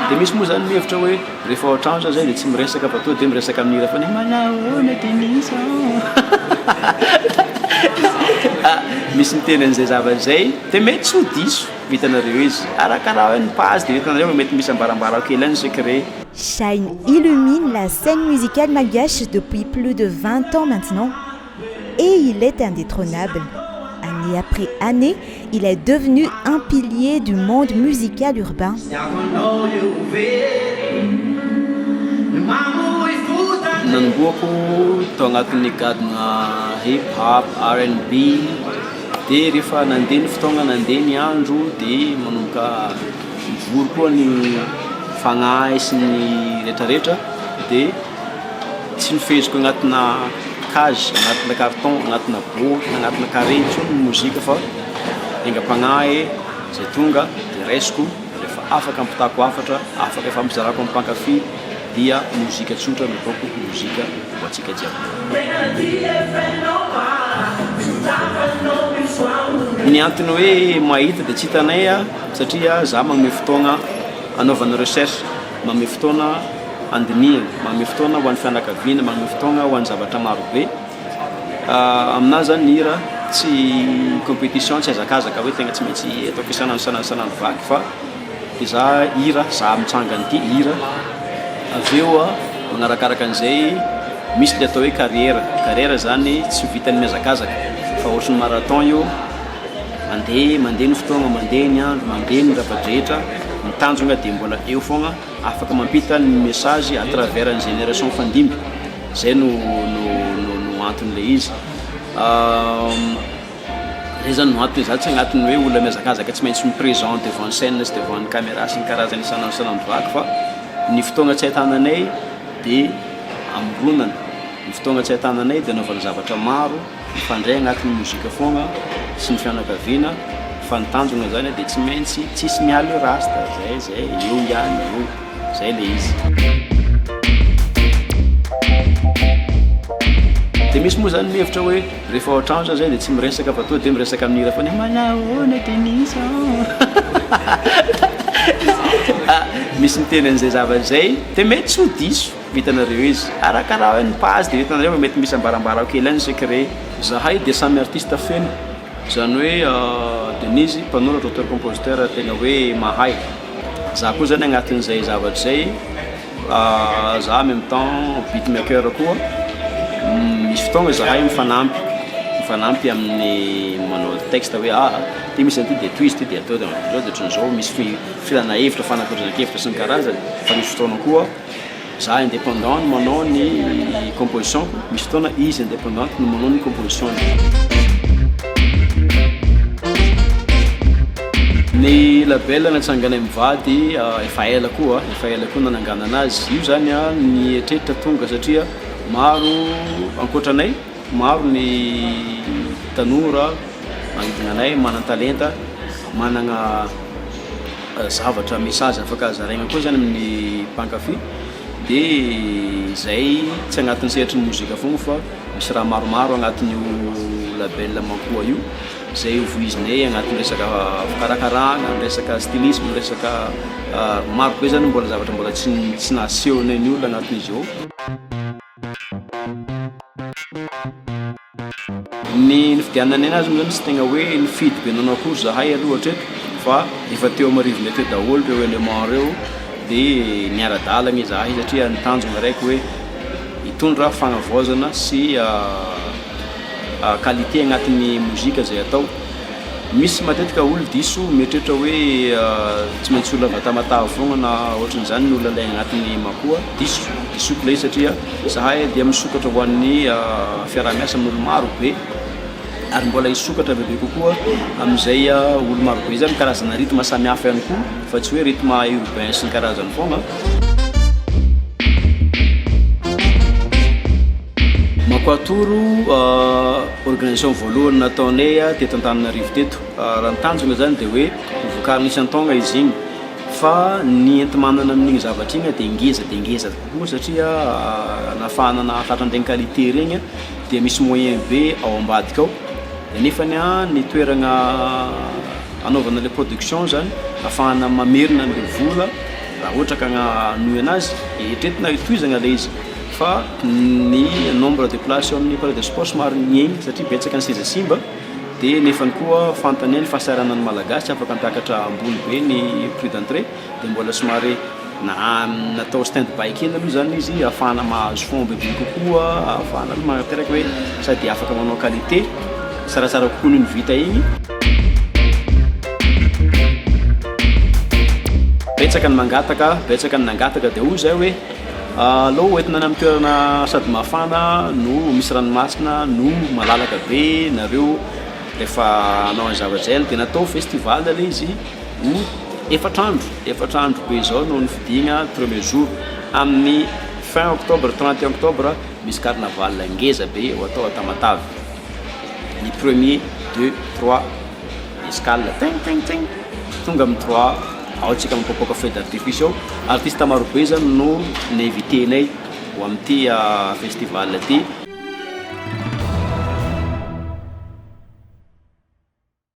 dia misy moa zany mihevitra hoe rehefa ohatrandro zay dia tsy miresaka fa to dia miresaka amin'ny hira fa ny manahoana Denise misy miteny an'izay zavatra dia mety tsy ho diso vitanareo izy arakaraha hoe ny pazy dia vitanareo mety misy ambarambara kely any secret. Shyn illumine la scène musicale malgache depuis plus de 20 ans maintenant et il est indétrônable. Année après année, il est devenu un pilier du monde musical urbain. Nanomboako tao agnatin'ny gadona hip-hop, R&B dia rehefa nandeha ny fotoagna nandeha ny andro dia manomboka mivory koa ny fagnahy sy ny rehetrarehetra dia tsy nifeziko agnatina cage, agnatina carton, agnatina boky, agnatina carré intsony ny mozika fa engam-pagnahy zay tonga dia raisiko rehefa afaka ampitako afatra, afaka efa ampizarako amin'ny mpankafy dia mozika tsotra mibaoko mozika ho antsika jiaby. Ny antony hoe mahita dia tsy hitanay satria za manome fotoagna anaovana recherche, manome fotoana andinihana, manome fotoana ho an'ny fianakaviana, manome fotoana ho an'ny zavatra marobe. Aminazy zany ny hira tsy compétition, tsy hazakazaka hoe tegna tsy maintsy ataoko isanandro vaky fa za hira za mitsangany ity hira. Avy eo magnarakaraka an'izay misy le atao hoe carrière zany tsy vitany mihazakazaka fa ohatran'ny marathon io mandeha ny fotoagna, mandeha ny andro, mandeha ny rapadrehetra mitanjona dia mbola eo foagna afaka mampita ny message à travers ny génération fandimby. Zay no anton'le izy. Zay zany no antony za tsy agnatin'ny hoe olona mihazakazaka tsy maintsy miprésente devant ny scène sy devant ny caméra sy ny karazany isanandro vaky fa ny fotoagna tsy ahitananay dia ambronana, ny fotoagna tsy ahitananay dia anaovana zavatra maro, mifandray agnatin'ny mozika foagna sy ny fianakaviana, fa ny tanjona zany dia tsy maintsy tsisy miala rasta, zay eo ihany eo, zay le izy. Dia misy moa zany mihevitra hoe rehefa ohatrandro zay dia tsy miresaka fa to dia miresaka amin'ny hira fa ny manahoana Denise misy miteny an'izay zavatra zay dia mety tsy ho diso vitanareo izy arakaraha hoe ny pazy dia vitanareo mety misy ambarambara kely any secret. Zahay dia samy artiste feno, zany hoe Denise mpanoratra auteur-compositeur tegna hoe mahay. Za koa zany agnatin'izay zavatra zay za en même temps beatmaker koa. Misy fotoagna zahay mifanampy amin'ny manao texte hoe ty misy an'ity dia twist ty dia atao dia ohatran'izao misy filana hevitra fanapaozana-kevitra sy ny karazany. Fa misy fotoana koa za indépendant no manao ny composition, misy fotoana izy indépendant no manao ny composition. Ny label natsanganay mivady efa ela koa nanangana anazy. Io zany ny eritreretra tonga satria maro ankoatranay, maro ny tanora manodidina anay manan-talenta, managna zavatra message afaka zaraigna koa zany amin'ny mpankafy. Dia zay tsy agnatin'ny sehatry ny mozika fogna fa misy raha maromaro agnatin'io label Makua io zay voizinay agnatin'ny resaka fikarakarana, resaka stylisme, resaka maro be zany mbola zavatra mbola tsy nasehonay ny olona agnatin'izy io. Ny fidianany anazy moa zany tsy tegna hoe nifidy be nanao akory zahay aloha hatreto fa efa teo amarivonay teo daholo reo élément reo dia niara-dalagna zahay satria nitanjona raiky hoe hitondra fagnavaozana sy qualité agnatin'ny mozika zay atao. Misy matetika olo diso mieritreritra hoe tsy maintsy olona vatamatava foagna na ohatran'izany ny olona lay agnatin'ny Makua. Disoko lay satria zahay dia misokatra ho an'ny fiarah-miasa amin'olo maro be ary mbola hisokatra bebe kokoa amin'izay olo maro be zany karazana rythme samihafa ihany koa fa tsy hoe rythme urbain sy ny karazany foagna. Makua-toro organisation voalohany nataonay teto Antananarivo teto. Raha ny tanjona zany dia hoe vokariny isan-taogna izy igny fa ny enti-manana amin'igny zavatra igny dia ngeza kokoa satria nafahana na tratran'ireny qualité regny dia misy moyen be ao ambadika ao nefany a ny toeragna anaovana le production zany afahana mamerina an'le vola raha ohatra ka anohy anazy etretina itoizagna le izy fa ny nombre de place amin'ny palais de sport somary miegny satria betsaka ny seza simba dia nefany koa fantany ny fahasairana ny malagasy afaka mipiakatra ambony be ny prix d'entrée dia mbola somary natao stand by kely aloha zany izy ahafahana mahazo fond bebe kokoa ahafahana materaka hoe sady afaka manao qualité sarasara kokoa noho ny vita igny betsaka ny nangataka dia hoy zay hoe alao hoentina any amin'ny toerana sady mafana no misy ranomasina no malalaka be nareo rehefa anao any zava-jaina dia natao festival le izy ho efatrandro be zao no ny fidigna premier jour amin'ny fin octobre 31 octobre misy carnaval ngeza be ho atao Tamatavy ny 1er 2 3 escale ting tonga amin'ny 3 ao tsika mipopoka feu d'artifice ao artiste maro be zany no ny invité-nay ho amin'ity festival ty